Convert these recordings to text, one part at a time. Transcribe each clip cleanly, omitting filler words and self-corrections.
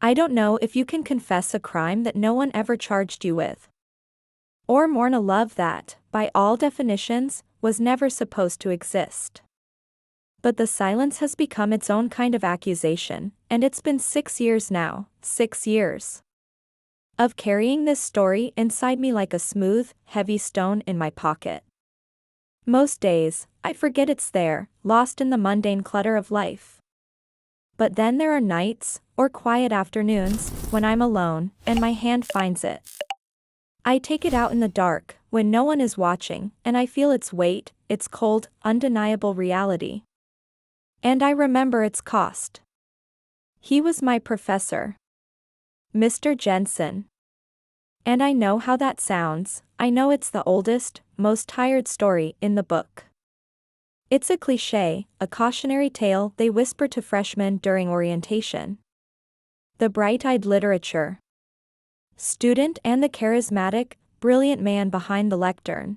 I don't know if you can confess a crime that no one ever charged you with. Or mourn a love that, by all definitions, was never supposed to exist. But the silence has become its own kind of accusation, and it's been 6 years now, 6 years. Of carrying this story inside me like a smooth, heavy stone in my pocket. Most days, I forget it's there, lost in the mundane clutter of life. But then there are nights, or quiet afternoons, when I'm alone, and my hand finds it. I take it out in the dark, when no one is watching, and I feel its weight, its cold, undeniable reality. And I remember its cost. He was my professor. Mr. Jensen. And I know how that sounds, I know it's the oldest, most tired story in the book. It's a cliché, a cautionary tale they whisper to freshmen during orientation. The bright-eyed literature student and the charismatic, brilliant man behind the lectern.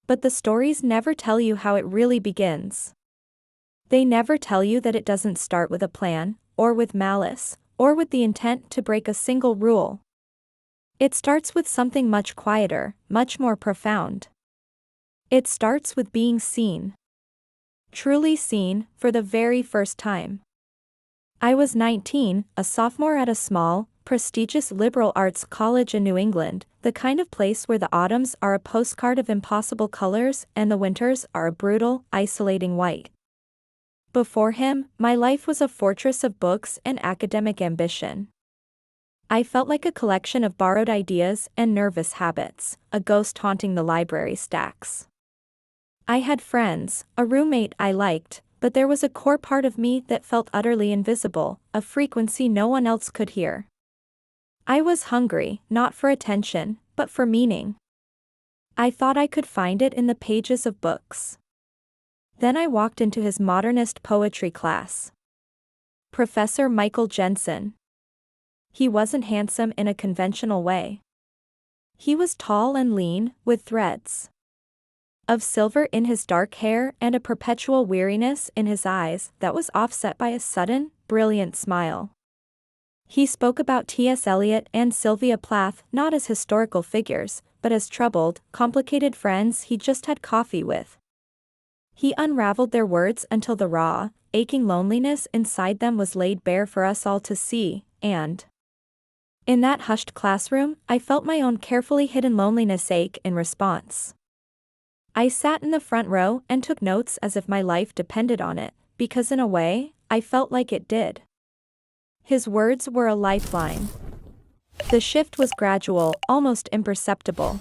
But the stories never tell you how it really begins. They never tell you that it doesn't start with a plan, or with malice, or with the intent to break a single rule. It starts with something much quieter, much more profound. It starts with being seen. Truly seen, for the very first time. I was 19, a sophomore at a small, prestigious liberal arts college in New England, the kind of place where the autumns are a postcard of impossible colors and the winters are a brutal, isolating white. Before him, my life was a fortress of books and academic ambition. I felt like a collection of borrowed ideas and nervous habits, a ghost haunting the library stacks. I had friends, a roommate I liked, but there was a core part of me that felt utterly invisible, a frequency no one else could hear. I was hungry, not for attention, but for meaning. I thought I could find it in the pages of books. Then I walked into his modernist poetry class. Professor Michael Jensen. He wasn't handsome in a conventional way. He was tall and lean, with threads of silver in his dark hair and a perpetual weariness in his eyes that was offset by a sudden, brilliant smile. He spoke about T.S. Eliot and Sylvia Plath not as historical figures, but as troubled, complicated friends he just had coffee with. He unraveled their words until the raw, aching loneliness inside them was laid bare for us all to see, and in that hushed classroom, I felt my own carefully hidden loneliness ache in response. I sat in the front row and took notes as if my life depended on it, because in a way, I felt like it did. His words were a lifeline. The shift was gradual, almost imperceptible.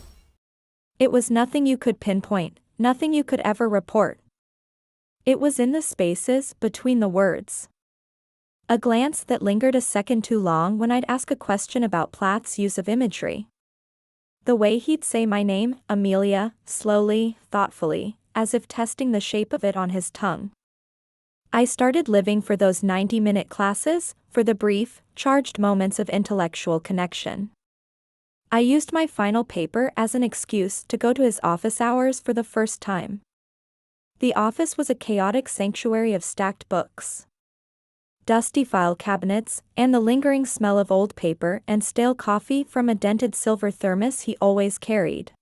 It was nothing you could pinpoint, nothing you could ever report. It was in the spaces between the words. A glance that lingered a second too long when I'd ask a question about Plath's use of imagery. The way he'd say my name, Amelia, slowly, thoughtfully, as if testing the shape of it on his tongue. I started living for those 90-minute classes, for the brief, charged moments of intellectual connection. I used my final paper as an excuse to go to his office hours for the first time. The office was a chaotic sanctuary of stacked books, dusty file cabinets, and the lingering smell of old paper and stale coffee from a dented silver thermos he always carried.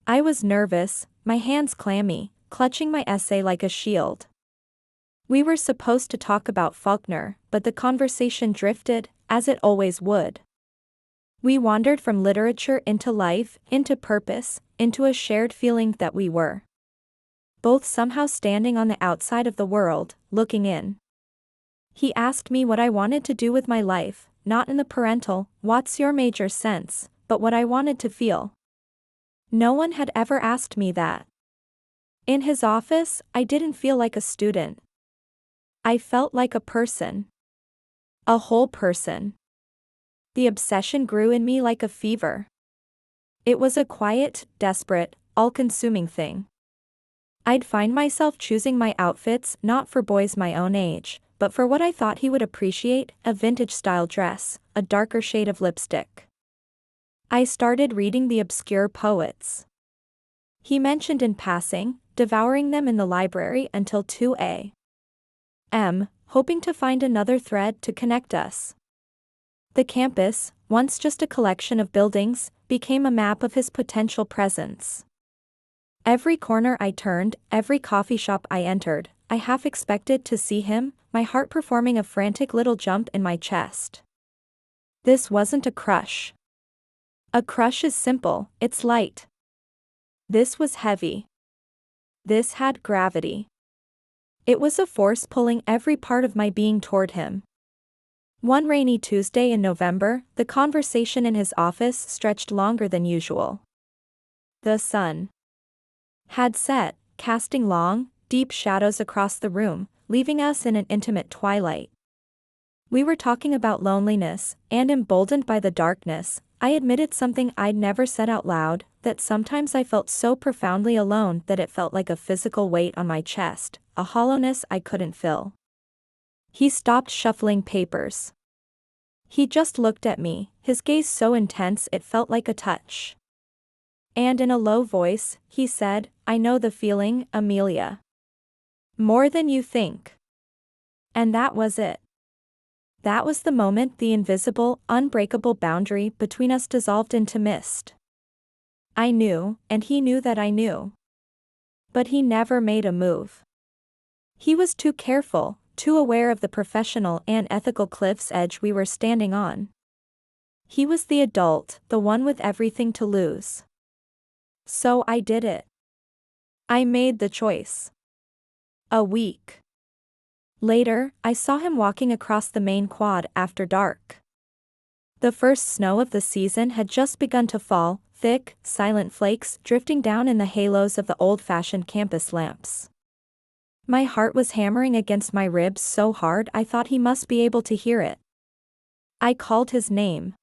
I was nervous, my hands clammy, clutching my essay like a shield. We were supposed to talk about Faulkner, but the conversation drifted, as it always would. We wandered from literature into life, into purpose, into a shared feeling that we were both somehow standing on the outside of the world, looking in. He asked me what I wanted to do with my life, not in the parental, "What's your major" sense, but what I wanted to feel. No one had ever asked me that. In his office, I didn't feel like a student. I felt like a person. A whole person. The obsession grew in me like a fever. It was a quiet, desperate, all-consuming thing. I'd find myself choosing my outfits not for boys my own age, but for what I thought he would appreciate, a vintage-style dress, a darker shade of lipstick. I started reading the obscure poets he mentioned in passing, devouring them in the library until 2 a.m., hoping to find another thread to connect us. The campus, once just a collection of buildings, became a map of his potential presence. Every corner I turned, every coffee shop I entered, I half expected to see him, my heart performing a frantic little jump in my chest. This wasn't a crush. A crush is simple, it's light. This was heavy. This had gravity. It was a force pulling every part of my being toward him. One rainy Tuesday in November, the conversation in his office stretched longer than usual. The sun had set, casting long, deep shadows across the room, leaving us in an intimate twilight. We were talking about loneliness, and emboldened by the darkness, I admitted something I'd never said out loud, that sometimes I felt so profoundly alone that it felt like a physical weight on my chest, a hollowness I couldn't fill. He stopped shuffling papers. He just looked at me, his gaze so intense it felt like a touch. And in a low voice, he said, "I know the feeling, Amelia. More than you think." And that was it. That was the moment the invisible, unbreakable boundary between us dissolved into mist. I knew, and he knew that I knew. But he never made a move. He was too careful, too aware of the professional and ethical cliff's edge we were standing on. He was the adult, the one with everything to lose. So I did it. I made the choice. A week later, I saw him walking across the main quad after dark. The first snow of the season had just begun to fall, thick, silent flakes drifting down in the halos of the old-fashioned campus lamps. My heart was hammering against my ribs so hard I thought he must be able to hear it. I called his name.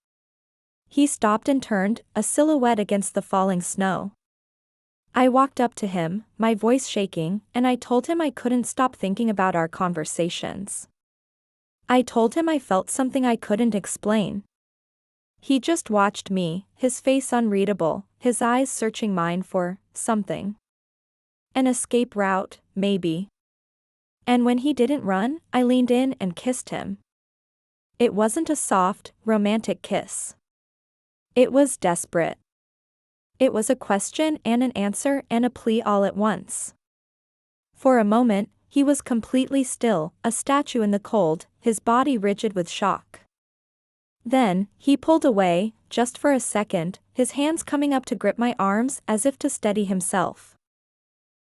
He stopped and turned, a silhouette against the falling snow. I walked up to him, my voice shaking, and I told him I couldn't stop thinking about our conversations. I told him I felt something I couldn't explain. He just watched me, his face unreadable, his eyes searching mine for something. An escape route, maybe. And when he didn't run, I leaned in and kissed him. It wasn't a soft, romantic kiss. It was desperate. It was a question and an answer and a plea all at once. For a moment, he was completely still, a statue in the cold, his body rigid with shock. Then, he pulled away, just for a second, his hands coming up to grip my arms as if to steady himself.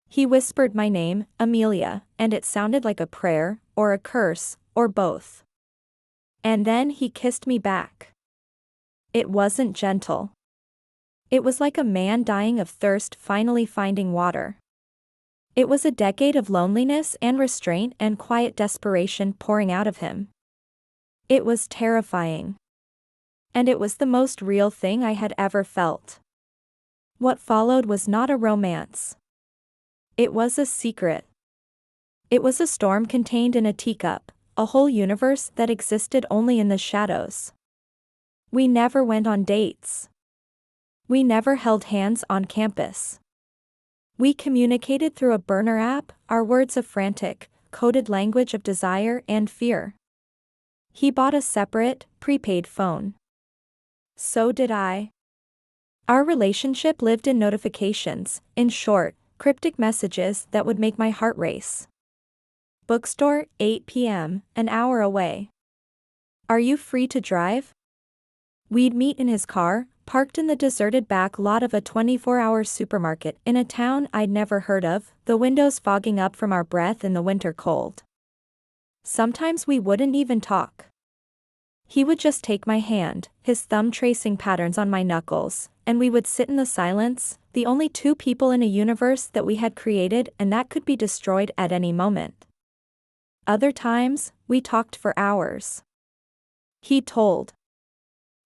He whispered my name, Amelia, and it sounded like a prayer, or a curse, or both. And then he kissed me back. It wasn't gentle. It was like a man dying of thirst finally finding water. It was a decade of loneliness and restraint and quiet desperation pouring out of him. It was terrifying. And it was the most real thing I had ever felt. What followed was not a romance. It was a secret. It was a storm contained in a teacup, a whole universe that existed only in the shadows. We never went on dates. We never held hands on campus. We communicated through a burner app, our words a frantic, coded language of desire and fear. He bought a separate, prepaid phone. So did I. Our relationship lived in notifications, in short, cryptic messages that would make my heart race. Bookstore, 8 p.m., an hour away. Are you free to drive? We'd meet in his car, parked in the deserted back lot of a 24-hour supermarket in a town I'd never heard of, the windows fogging up from our breath in the winter cold. Sometimes we wouldn't even talk. He would just take my hand, his thumb tracing patterns on my knuckles, and we would sit in the silence, the only two people in a universe that we had created and that could be destroyed at any moment. Other times, we talked for hours. He told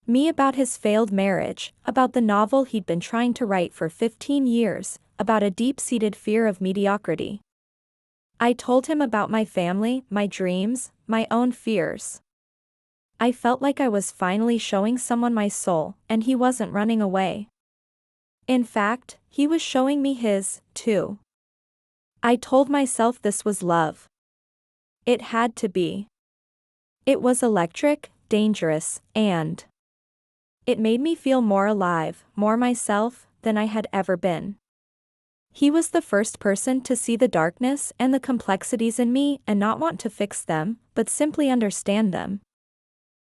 me about his failed marriage, about the novel he'd been trying to write for 15 years, about a deep-seated fear of mediocrity. I told him about my family, my dreams, my own fears. I felt like I was finally showing someone my soul, and he wasn't running away. In fact, he was showing me his, too. I told myself this was love. It had to be. It was electric, dangerous, and it made me feel more alive, more myself, than I had ever been. He was the first person to see the darkness and the complexities in me and not want to fix them, but simply understand them.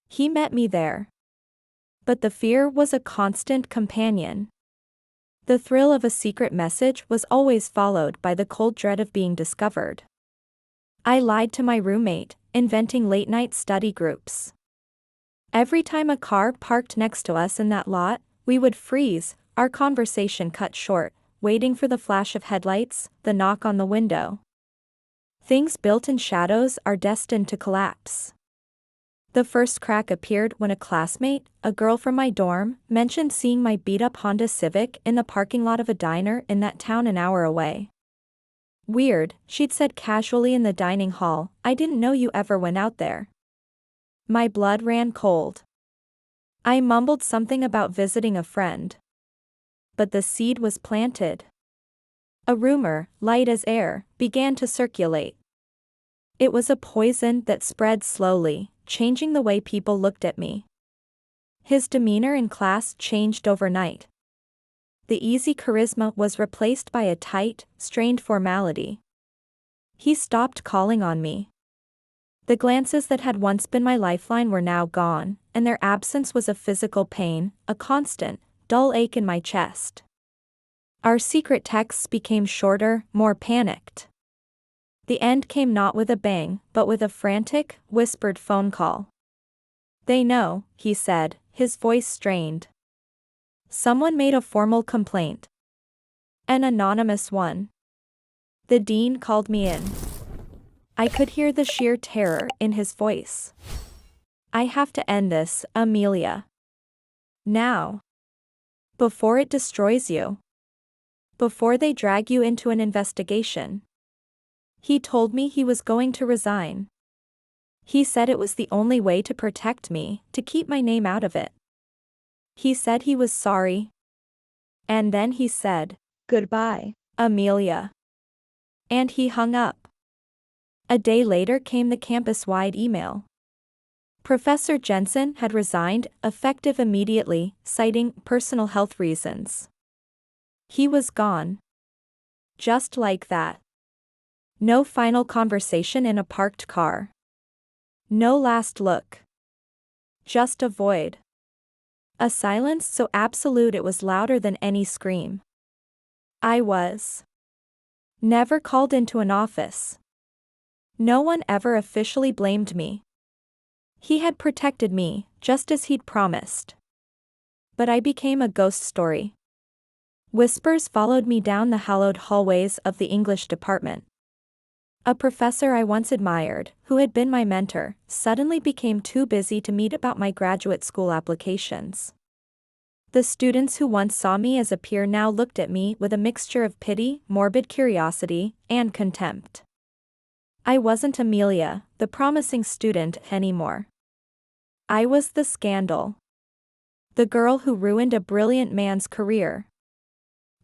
He met me there. But the fear was a constant companion. The thrill of a secret message was always followed by the cold dread of being discovered. I lied to my roommate, inventing late-night study groups. Every time a car parked next to us in that lot, we would freeze, our conversation cut short, waiting for the flash of headlights, the knock on the window. Things built in shadows are destined to collapse. The first crack appeared when a classmate, a girl from my dorm, mentioned seeing my beat-up Honda Civic in the parking lot of a diner in that town an hour away. "Weird," she'd said casually in the dining hall, "I didn't know you ever went out there." My blood ran cold. I mumbled something about visiting a friend. But the seed was planted. A rumor, light as air, began to circulate. It was a poison that spread slowly, changing the way people looked at me. His demeanor in class changed overnight. The easy charisma was replaced by a tight, strained formality. He stopped calling on me. The glances that had once been my lifeline were now gone, and their absence was a physical pain, a constant, dull ache in my chest. Our secret texts became shorter, more panicked. The end came not with a bang, but with a frantic, whispered phone call. "They know," he said, his voice strained. "Someone made a formal complaint. An anonymous one. The dean called me in." I could hear the sheer terror in his voice. "I have to end this, Amelia. Now. Before it destroys you. Before they drag you into an investigation." He told me he was going to resign. He said it was the only way to protect me, to keep my name out of it. He said he was sorry. And then he said, "Goodbye, Amelia." And he hung up. A day later came the campus-wide email. Professor Jensen had resigned, effective immediately, citing personal health reasons. He was gone. Just like that. No final conversation in a parked car. No last look. Just a void. A silence so absolute it was louder than any scream. I was never called into an office. No one ever officially blamed me. He had protected me, just as he'd promised. But I became a ghost story. Whispers followed me down the hallowed hallways of the English department. A professor I once admired, who had been my mentor, suddenly became too busy to meet about my graduate school applications. The students who once saw me as a peer now looked at me with a mixture of pity, morbid curiosity, and contempt. I wasn't Amelia, the promising student, anymore. I was the scandal. The girl who ruined a brilliant man's career.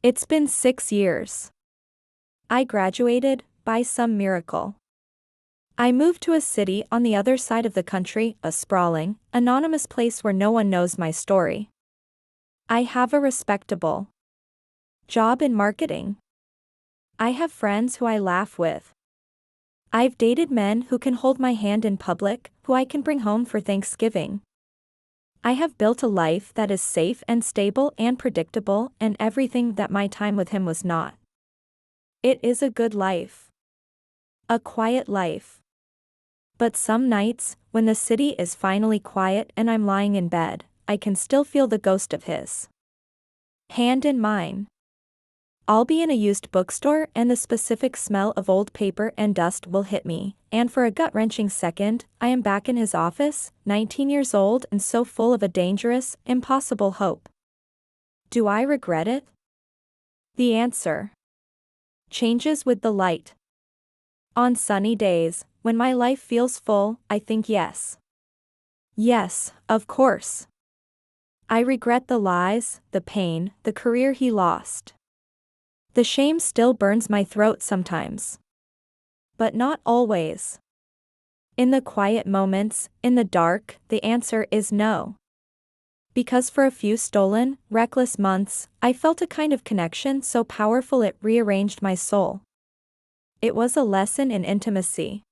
It's been 6 years. I graduated, by some miracle. I moved to a city on the other side of the country, a sprawling, anonymous place where no one knows my story. I have a respectable job in marketing. I have friends who I laugh with. I've dated men who can hold my hand in public, who I can bring home for Thanksgiving. I have built a life that is safe and stable and predictable, and everything that my time with him was not. It is a good life. A quiet life. But some nights, when the city is finally quiet and I'm lying in bed, I can still feel the ghost of his hand in mine. I'll be in a used bookstore and the specific smell of old paper and dust will hit me, and for a gut-wrenching second, I am back in his office, 19 years old and so full of a dangerous, impossible hope. Do I regret it? The answer changes with the light. On sunny days, when my life feels full, I think yes. Yes, of course. I regret the lies, the pain, the career he lost. The shame still burns my throat sometimes. But not always. In the quiet moments, in the dark, the answer is no. Because for a few stolen, reckless months, I felt a kind of connection so powerful it rearranged my soul. It was a lesson in intimacy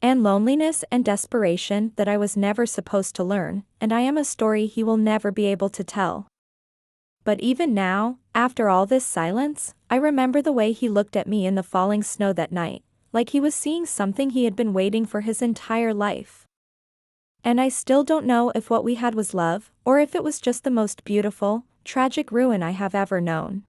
and loneliness and desperation that I was never supposed to learn, and I am a story he will never be able to tell. But even now, after all this silence, I remember the way he looked at me in the falling snow that night, like he was seeing something he had been waiting for his entire life. And I still don't know if what we had was love, or if it was just the most beautiful, tragic ruin I have ever known.